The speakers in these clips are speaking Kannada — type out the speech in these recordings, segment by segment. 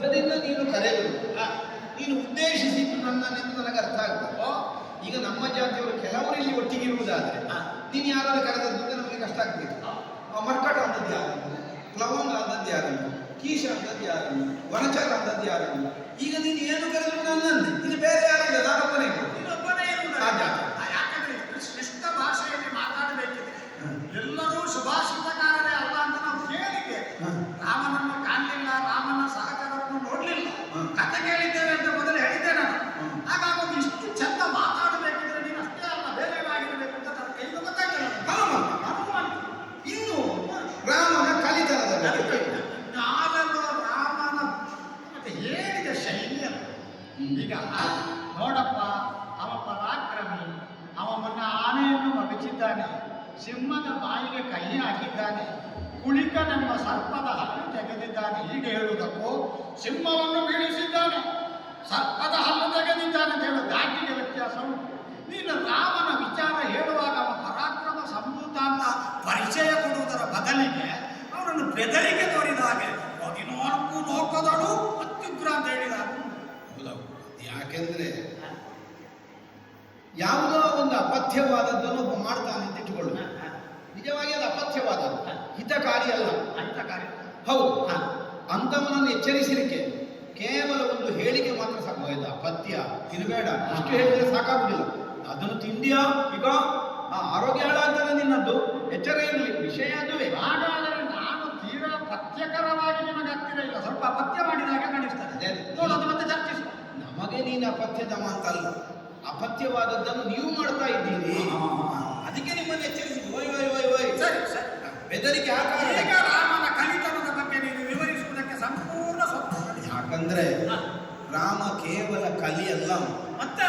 ಮುಖದಿಂದ ನೀನು ಕರೆದರು, ನೀನು ಉದ್ದೇಶಿಸಿದ್ದು ನನ್ನನ್ನೆಂದು ನನಗೆ ಅರ್ಥ ಆಗ್ತದೆ. ಈಗ ನಮ್ಮ ಜಾತಿಯವರು ಕೆಲವರು ಇಲ್ಲಿ ಒಟ್ಟಿಗೆ ಇರುವುದಾದ್ರೆ ನೀನು ಯಾರಾದ್ರೂ ಕರೆದದ್ದು ಅಂತ ನಮಗೆ ಕಷ್ಟ ಆಗ್ತಿತ್ತು. ಮರ್ಕಟ ಅಂದದ್ದು ಯಾರನ್ನು, ಪ್ಲವಂಗ ಅಂದದ್ದು ಯಾರನ್ನು, ಕೀಶ ಅಂದದ್ದು ಯಾರನ್ನು, ವನಚಾರ ಅಂದದ್ದು ಯಾರನ್ನು. ಈಗ ನೀನು ಏನು ಕರೆದ್ರು ನನ್ನನ್ನೇ, ನೀನು ಬೇರೆ ಯಾರಿಲ್ಲ, ನಾನೊಬ್ಬನೇ ಯಾಕಂದ್ರೆ ಶ್ರೇಷ್ಠ ಭಾಷೆಯಲ್ಲಿ ಮಾತಾಡಬೇಕಿದೆ. ಎಲ್ಲರೂ ಸುಭಾಷಿತಕಾರರೇ ಅಲ್ಲ ಅಂತ ನಾವು ಕೇಳಿದ್ದೆ. ರಾಮನನ್ನು ಕಾಣಲಿಲ್ಲ, ರಾಮನ ಸಹಕಾರವನ್ನು ನೋಡ್ಲಿಲ್ಲ, ಕತೆ ಕೇಳಿದ್ದೇವೆ ಅಂತ ಮೊದಲು ಹೇಳಿದ್ದೆ ನಾನು. ಹಾಗಾಗಿ ಇಷ್ಟು ಚಂದ ಮಾತಾಡಬೇಕಿದ್ರೆ ನೀನು ಅಷ್ಟೇ ಅಲ್ಲ, ಬೇರೆ ಆಗಿರಬೇಕು ಅಂತ ನನ್ನ ಕೈಗೆ ಗೊತ್ತಾಗಿಲ್ಲ. ಇನ್ನು ರಾಮನ ಕಲಿತನದ ನಾವೆಲ್ಲ ರಾಮನ ಮತ್ತೆ ಹೇಳಿದ ಶೈಲಿಯಲ್ಲ. ಈಗ ನೋಡಪ್ಪ, ಅವ ಪರಾಕ್ರಮಿ, ಅವ ಮೊನ್ನ ಆನೆಯನ್ನು ಮಗಚಿದ್ದಾನೆ, ಸಿಂಹದ ಬಾಯಿಗೆ ಕೈ ಹಾಕಿದ್ದಾನೆ, ಕುಳಿಕನೆಂಬ ಸರ್ಪದ ಹಲ್ಲು ತೆಗೆದಿದ್ದಾನೆ. ಹೀಗೆ ಹೇಳುವುದಕ್ಕೂ ಸಿಂಹವನ್ನು ಬೀಳಿಸಿದ್ದಾನೆ, ಸರ್ಪದ ಹಲ್ಲು ತೆಗೆದಿದ್ದಾನೆ ಅಂತ ಹೇಳುವ ದಾಟಿಗೆ ವ್ಯತ್ಯಾಸ ಉಂಟು. ನೀನು ರಾಮನ ವಿಚಾರ ಹೇಳುವಾಗ ಅವ ಪರಾಕ್ರಮ ಸಂಭೂತ ಅಂತ ಪರಿಚಯ ಕೊಡುವುದರ ಬದಲಿಗೆ ಅವನನ್ನು ಬೆದರಿಕೆ ತೋರಿದ ಹಾಗೆ 14 ಲೋಕದಳು ಅತ್ಯುಗ್ರ ಅಂತ ಹೇಳಿದ. ಯಾಕೆಂದ್ರೆ ಯಾವುದೋ ಒಂದು ಅಪಥ್ಯವಾದದ್ದನ್ನು ಒಬ್ಬ ಮಾಡ್ತಾನೆ ಅಂತ ಇಟ್ಟುಕೊಳ್ಳು. ನಿಜವಾಗಿ ಅದು ಅಪಥ್ಯವಾದದ್ದು, ಹಿತಕಾರಿ ಅಲ್ಲ. ಹಿತಕಾರಿ ಹೌದು. ಅಂಥವನನ್ನು ಎಚ್ಚರಿಸಲಿಕ್ಕೆ ಕೇವಲ ಒಂದು ಹೇಳಿಕೆ ಮಾತ್ರ ಸಾಕಾಗೋಯ್ತು. ಅಪಥ್ಯ ತಿರುಬೇಡ, ಇಷ್ಟು ಹೇಳಿದ್ರೆ ಸಾಕಾಗುದಿಲ್ಲ. ಅದನ್ನು ತಿಂದಿಯಾ ಈಗ ಆರೋಗ್ಯ ಹಾಳಾಗ್ತದೆ ನಿನ್ನದ್ದು, ಎಚ್ಚರ ಇರಲಿ. ವಿಷಯ ಅದುವೇ. ಹಾಗಾದರೆ ನಾನು ತೀರಾ ಪಥ್ಯಕರವಾಗಿ ನಿಮಗೆ ಹತ್ತಿರ ಇಲ್ಲ, ಸ್ವಲ್ಪ ಅಪಥ್ಯ ಮಾಡಿದಾಗ ಕಾಣಿಸ್ತದೆ. ನೋಡೋದು ಮತ್ತೆ ಚರ್ಚಿಸುವ. ನಮಗೆ ನೀನು ಅಪಥ್ಯದ ಮಾತಲ್ಲ, ಅಪಥ್ಯವಾದದ್ದನ್ನು ನೀವು ಮಾಡ್ತಾ ಇದ್ದೀರಿ. ಅದಕ್ಕೆ ನಿಮ್ಮನ್ನು ಎಚ್ಚರಿಸಿದ್ದು. ಓಯ್ ಓಯ್ ಓಯ್ ಓಯ್, ಸರಿ ಸರಿ, ಬೆದರಿಕೆ ಈಗ ರಾಮನ ಕಲಿತನದ ಬಗ್ಗೆ ನೀನು ವಿವರಿಸುವುದಕ್ಕೆ ಸಂಪೂರ್ಣ ಸ್ವಲ್ಪ. ಯಾಕಂದ್ರೆ ರಾಮ ಕೇವಲ ಕಲಿಯಲ್ಲ, ಮತ್ತೆ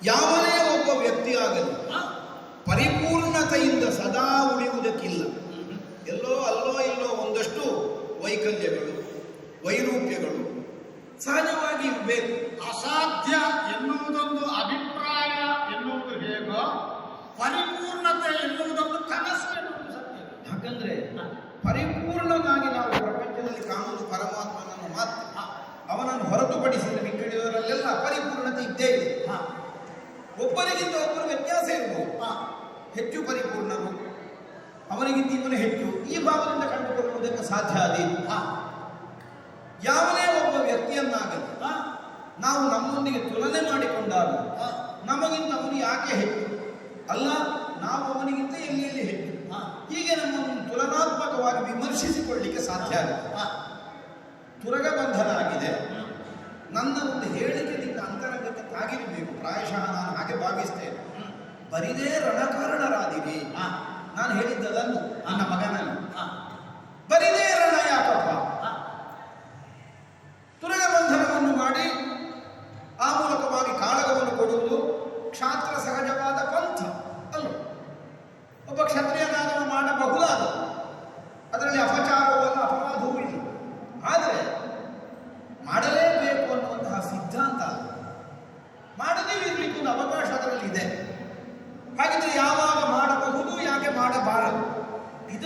ಯಾವನೇ ಒಬ್ಬ ವ್ಯಕ್ತಿ ಆಗಲಿ ಪರಿಪೂರ್ಣತೆಯಿಂದ ಸದಾ ಉಳಿಯುವುದಕ್ಕಿಲ್ಲ. ಎಲ್ಲೋ ಅಲ್ಲೋ ಇಲ್ಲೋ ಒಂದಷ್ಟು ವೈಕಲ್ಯಗಳು, ವೈರೂಪ್ಯಗಳು ಸಹಜವಾಗಿ ಇರಬೇಕು. ಅಸಾಧ್ಯ ಎನ್ನುವುದೊಂದು ಅಭಿಪ್ರಾಯ ಎನ್ನುವುದು ಹೇಗೋ, ಪರಿಪೂರ್ಣತೆ ಎನ್ನುವುದೊಂದು ಕನಸು ಎನ್ನುವುದು ಸತ್ಯ. ಯಾಕಂದ್ರೆ ಪರಿಪೂರ್ಣನಾಗಿ ನಾವು ಪ್ರಪಂಚದಲ್ಲಿ ಕಾಣುವುದು ಪರಮಾತ್ಮನನ್ನು ಮಾತ್ರ. ಅವನನ್ನು ಹೊರತುಪಡಿಸಿದ ಮಿಕ್ಕಿದವರಲ್ಲೆಲ್ಲ ಪರಿಪೂರ್ಣತೆ ಇದ್ದೇ ಇದೆ. ಒಬ್ಬರಿಗಿಂತ ಒಬ್ಬರು ವ್ಯತ್ಯಾಸ ಇರಬಹುದು. ಹೆಚ್ಚು ಪರಿಪೂರ್ಣರು, ಅವನಿಗಿಂತ ಇವನು ಹೆಚ್ಚು, ಈ ಭಾವದಿಂದ ಕಂಡುಕೊಳ್ಳುವುದಕ್ಕೆ ಸಾಧ್ಯ ಅದೇ. ಯಾವನೇ ಒಬ್ಬ ವ್ಯಕ್ತಿಯನ್ನಾಗಲಿ ನಾವು ನಮ್ಮೊಂದಿಗೆ ತುಲನೆ ಮಾಡಿಕೊಂಡಾಗ ನಮಗಿಂತ ಅವನು ಯಾಕೆ ಹೆಚ್ಚು ಅಲ್ಲ, ನಾವು ಅವನಿಗಿಂತ ಎಲ್ಲಿ ಹೆಚ್ಚು, ಹೀಗೆ ನಮ್ಮನ್ನು ತುಲನಾತ್ಮಕವಾಗಿ ವಿಮರ್ಶಿಸಿಕೊಳ್ಳಲಿಕ್ಕೆ ಸಾಧ್ಯ ಆಗುತ್ತೆ. ತುರಗಬಂಧನಾಗಿದೆ, ನನ್ನ ಒಂದು ಹೇಳಿಕೆ ನಿನ್ನ ಅಂತರಂಗಕ್ಕೆ ತಾಗಿರಬೇಕು. ಪ್ರಾಯಶಃ ನಾನು ಹಾಗೆ ಭಾವಿಸ್ತೇನೆ. ಬರಿದೇ ರಣಕಾರಣರಾದಿರಿ. ನಾನು ಹೇಳಿದ್ದದನ್ನು ನನ್ನ ಮಗನಲ್ಲಿ ಬರಿದೇ ರಣ ಯಾಕಪ್ಪ, ತುರಗಬಂಧನವನ್ನು ಮಾಡಿ ಆ ಮೂಲಕವಾಗಿ ಕಾಳಗವನ್ನು ಕೊಡುವುದು ಕ್ಷಾತ್ರ ಸಹಜವಾದ ಪಂಥ ಅಲ್ಲ.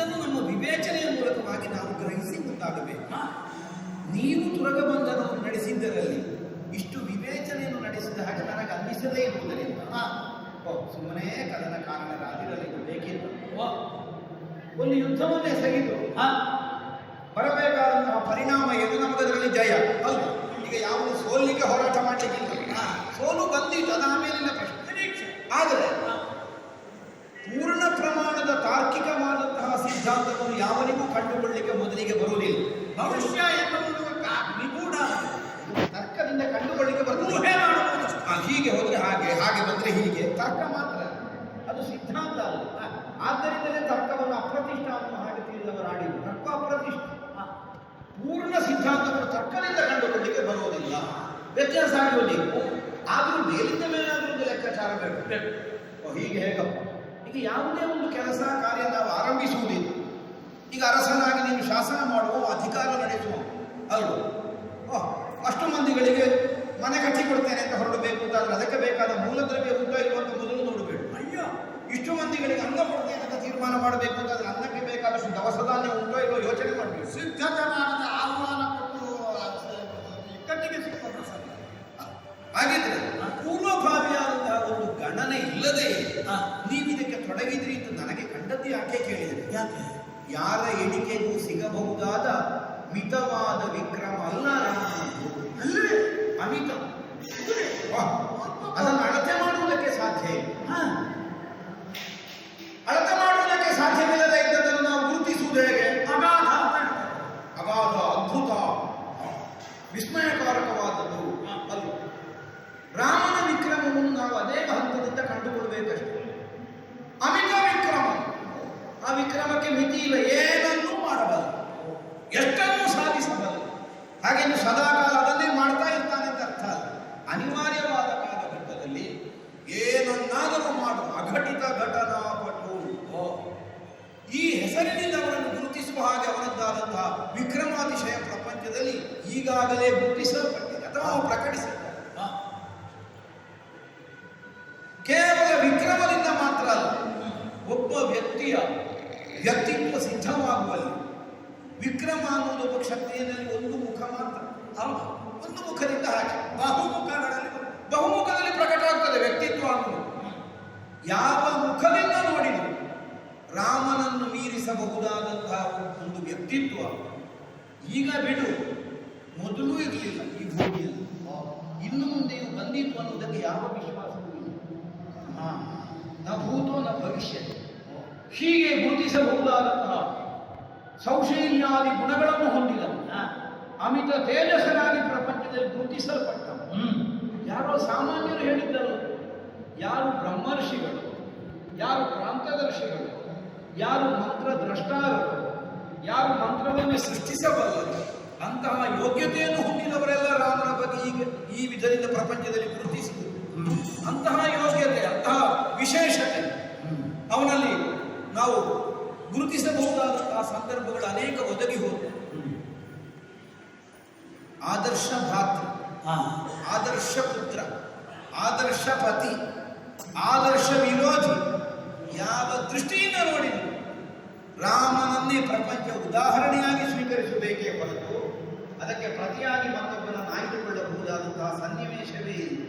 ಇದನ್ನು ನಮ್ಮ ವಿವೇಚನೆಯ ಮೂಲಕವಾಗಿ ನಾವು ಗ್ರಹಿಸಿ ಮುಂದಾಗಬೇಕು. ನೀವು ತುರಗಬಂಧನವನ್ನು ನಡೆಸಿದ್ದರಲ್ಲಿ ಇಷ್ಟು ವಿವೇಚನೆಯನ್ನು ನಡೆಸಿದ ಹಾಗೆ ನನಗೆ ಅನ್ನಿಸದೇ ಇರುವುದರಿಂದ ಸುಮ್ಮನೆ ಕದನ ಕಾರಣರಾದಿರಲಿ ಬೇಕಿತ್ತು. ಒಂದು ಯುದ್ಧವನ್ನೇ ಎಸಗಿದ್ರು, ಬರಬೇಕಾದಂತಹ ಪರಿಣಾಮ ಏನು? ನಮಗದರಲ್ಲಿ ಜಯ ಅಲ್ಲ. ಈಗ ಯಾವುದು ಸೋಲಿಗೆ ಹೋರಾಟ ಮಾಡಲಿಕ್ಕಿಲ್ಲ, ಸೋಲು ಬಂದಿತ್ತು, ಅದು ಆಮೇಲಿನ ಪ್ರಶ್ನೆ. ಆದರೆ ಪೂರ್ಣ ಪ್ರಮಾಣದ ತಾರ್ಕಿಕವಾದಂತಹ ಸಿದ್ಧಾಂತವನ್ನು ಯಾವನಿಗೂ ಕಂಡುಕೊಳ್ಳಲಿಕ್ಕೆ ಮೊದಲಿಗೆ ಬರುವುದಿಲ್ಲ. ಭವಿಷ್ಯ ಎನ್ನುವುದು ನಿಗೂಢ ತರ್ಕದಿಂದ ಕಂಡುಕೊಳ್ಳಿಕ್ಕೆ ಬರ್ತದೆ. ಹೀಗೆ ಹೋದ್ರೆ ಹಾಗೆ, ಹಾಗೆ ಬಂದ್ರೆ ಹೀಗೆ, ತರ್ಕ ಮಾತ್ರ, ಅದು ಸಿದ್ಧಾಂತ ಅಲ್ಲ. ಆದ್ದರಿಂದಲೇ ತರ್ಕವನ್ನು ಅಪ್ರತಿಷ್ಠ ಅನ್ನುವ ಹಾಗೆ ತಿಳಿದವರು ಆಡಿದ್ರು. ತರ್ಕ ಅಪ್ರತಿಷ್ಠ, ಪೂರ್ಣ ಸಿದ್ಧಾಂತವನ್ನು ತರ್ಕದಿಂದ ಕಂಡುಕೊಳ್ಳಿಕ್ಕೆ ಬರುವುದಿಲ್ಲ, ವ್ಯತ್ಯಾಸ ಆಗುವುದಿಲ್ಲ. ಆದರೂ ಮೇಲಿಂದ ಮೇಲಾದರೂ ಒಂದು ಲೆಕ್ಕಾಚಾರ ಬೇಕು. ಹೀಗೆ ಹೇಗಪ್ಪ, ಈಗ ಯಾವುದೇ ಒಂದು ಕೆಲಸ ಕಾರ್ಯ ನಾವು ಆರಂಭಿಸುವುದಿಲ್ಲ. ಈಗ ಅರಸನಾಗಿ ನೀನು ಶಾಸನ ಮಾಡುವ ಅಧಿಕಾರ ನಡೆಸುವ ಅಲ್ವ, ಅಷ್ಟು ಮಂದಿಗಳಿಗೆ ಮನೆ ಕಟ್ಟಿಕೊಡ್ತೇನೆ ಅಂತ ಹೊರಡಬೇಕು ಅಂತಾದ್ರೆ ಅದಕ್ಕೆ ಬೇಕಾದ ಮೂಲದ್ರವ್ಯ ಉಂಟೋ ಇಲ್ವೋ ಅಂತ ಮೊದಲು ನೋಡಬೇಡ. ಅಯ್ಯೋ, ಇಷ್ಟು ಮಂದಿಗಳಿಗೆ ಅನ್ನ ಕೊಡ್ತೇನೆ ಅಂತ ತೀರ್ಮಾನ ಮಾಡಬೇಕು ಅಂತಾದ್ರೆ ಅನ್ನಕ್ಕೆ ಬೇಕಾದಷ್ಟು ದವಸ ಧಾನ್ಯ ಉಂಟೋ ಇಲ್ವೋ ಯೋಚನೆ ಮಾಡಬೇಕು. ಸಿದ್ಧತೆ ಮಾಡದ ಆಹ್ವಾನ ಕೊಟ್ಟು ಇಕ್ಕಟ್ಟಿಗೆ ಸಿಕ್ಕೊಂಡು ಹಾಗಿದ್ರೆ ಪೂರ್ವಭಾವಿಯಾದಂತಹ ಒಂದು ಗಣನೆ ಇಲ್ಲದೆ ನೀವು ಇದಕ್ಕೆ ತೊಡಗಿದ್ರಿ ಅಂತ ನನಗೆ ಕಂಡದ್ದು ಯಾಕೆ ಕೇಳಿದರೆ, ಯಾರ ಎಣಿಕೆಗೂ ಸಿಗಬಹುದಾದ ಮಿತವಾದ ವಿಕ್ರಮ ಅಲ್ಲ ರಾಮನದ್ದು, ಅಲ್ಲವೇ ಅಮಿತ. ಅದನ್ನು ಅಳತೆ ಮಾಡುವುದಕ್ಕೆ ಸಾಧ್ಯ ಇಲ್ಲ. ಅಳತೆ ಮಾಡುವುದಕ್ಕೆ ಸಾಧ್ಯವಿಲ್ಲದೆ ಇದ್ದದನ್ನು ನಾವು ಗುರುತಿಸುವುದು ಹೇಗೆ? ಅಗಾಧ ಅಗಾಧ, ಅದ್ಭುತ, ವಿಸ್ಮಯಕಾರಕವಾದದ್ದು ಅಲ್ಲ. ರಾಮನ ವಿಕ್ರಮವನ್ನು ನಾವು ಅದೇ ಹಂತದಿಂದ ಕಂಡುಕೊಳ್ಳಬೇಕಷ್ಟೇ. ಅಮಿತ ವಿಕ್ರಮ, ಆ ವಿಕ್ರಮಕ್ಕೆ ಮಿತಿ ಇಲ್ಲ, ಏನನ್ನೂ ಮಾಡಬಲ್ಲ, ಎಷ್ಟನ್ನೂ ಸಾಧಿಸಬಲ್ಲ. ಹಾಗೆಂದು ಸದಾಕಾಲ ಅದನ್ನೇ ಮಾಡ್ತಾ ಇರ್ತಾನೆ ಅಂತ ಅರ್ಥ ಅಲ್ಲ. ಅನಿವಾರ್ಯವಾದ ಕಾಲಘಟ್ಟದಲ್ಲಿ ಏನನ್ನಾದರೂ ಮಾಡು, ಅಘಟಿತ ಘಟನಾಪಟು, ಈ ಹೆಸರಿನಿಂದ ಅವರನ್ನು ಗುರುತಿಸುವ ಹಾಗೆ ಅವನದ್ದಾದಂತಹ ವಿಕ್ರಮಾತಿಶಯ ಪ್ರಪಂಚದಲ್ಲಿ ಈಗಾಗಲೇ ಗುರುತಿಸಲ್ಪಟ್ಟಿದೆ ಅಥವಾ ಪ್ರಕಟಿಸಿದ್ದಾರೆ. ಕೇವಲ ವಿಕ್ರಮದಿಂದ ಮಾತ್ರ ಅಲ್ಲ, ಒಬ್ಬ ವ್ಯಕ್ತಿಯ ವ್ಯಕ್ತಿತ್ವ ಸಿದ್ಧವಾಗುವಲ್ಲಿ ವಿಕ್ರಮ ಅನ್ನುವುದು ಶಕ್ತಿಯಲ್ಲಿ ಒಂದು ಮುಖ ಮಾತ್ರ. ಹೌದು, ಒಂದು ಮುಖದಿಂದ ಹಾಗೆ ಬಹುಮುಖದಲ್ಲಿ ಪ್ರಕಟ ಆಗ್ತದೆ ವ್ಯಕ್ತಿತ್ವ ಅನ್ನುವುದು. ಯಾವ ಮುಖದಿಂದ ನೋಡಿದ್ರು ರಾಮನನ್ನು ಮೀರಿಸಬಹುದಾದಂತಹ ಒಂದು ವ್ಯಕ್ತಿತ್ವ ಈಗ ಬಿಡು, ಮೊದಲೂ ಇರಲಿಲ್ಲ ಈ ಭೂಮಿಯಲ್ಲಿ, ಇನ್ನು ಮುಂದೆಯೂ ಬಂದಿತ್ತು ಅನ್ನುವುದಕ್ಕೆ ಯಾವ ವಿಶ್ವಾಸವೂ ಇಲ್ಲ. ನ ಭೂತೋ ನ ಭವಿಷ್ಯ. ಹೀಗೆ ಗುರುತಿಸಬಹುದಾದಂತಹ ಸೌಶೀಲ್ಯಾದಿ ಗುಣಗಳನ್ನು ಹೊಂದಿದ ಅಮಿತ ತೇಜಸ್ಸನಾಗಿ ಪ್ರಪಂಚದಲ್ಲಿ ಗುರುತಿಸಲ್ಪಟ್ಟ ಯಾರೋ ಸಾಮಾನ್ಯರು ಹೇಳಿದ್ದರು, ಯಾರು ಬ್ರಹ್ಮರ್ಷಿಗಳು, ಯಾರು ಪ್ರಾಂತದರ್ಶಿಗಳು, ಯಾರು ಮಂತ್ರದ್ರಷ್ಟಾರರು, ಯಾರು ಮಂತ್ರವನ್ನು ಸೃಷ್ಟಿಸಬಲ್ಲರು, ಅಂತಹ ಯೋಗ್ಯತೆಯನ್ನು ಹೊಂದಿದವರೆಲ್ಲ ರಾಮನ ಬಗ್ಗೆ ಈಗ ಈ ವಿಧದಿಂದ ಪ್ರಪಂಚದಲ್ಲಿ ಗುರುತಿಸಿದರು. ಅಂತಹ ಯೋಗ್ಯತೆ, ಅಂತಹ ವಿಶೇಷತೆ ಅವನಲ್ಲಿ ನಾವು ಗುರುತಿಸಬಹುದಾದಂತಹ ಸಂದರ್ಭಗಳು ಅನೇಕ ಒದಗಿ ಹೋದವು. ಆದರ್ಶ ಭಾತೃ, ಆದರ್ಶ ಪುತ್ರ, ಆದರ್ಶ ಪತಿ, ಆದರ್ಶ ವಿರೋಧಿ, ಯಾವ ದೃಷ್ಟಿಯಿಂದ ನೋಡಿದ್ರು ರಾಮನನ್ನೇ ಪ್ರಪಂಚ ಉದಾಹರಣೆಯಾಗಿ ಸ್ವೀಕರಿಸಬೇಕೇ ಹೊರತು ಅದಕ್ಕೆ ಪ್ರತಿಯಾಗಿ ಮತ್ತೊಬ್ಬರನ್ನು ಆಯ್ದುಕೊಳ್ಳಬಹುದಾದಂತಹ ಸನ್ನಿವೇಶವೇ ಇಲ್ಲ.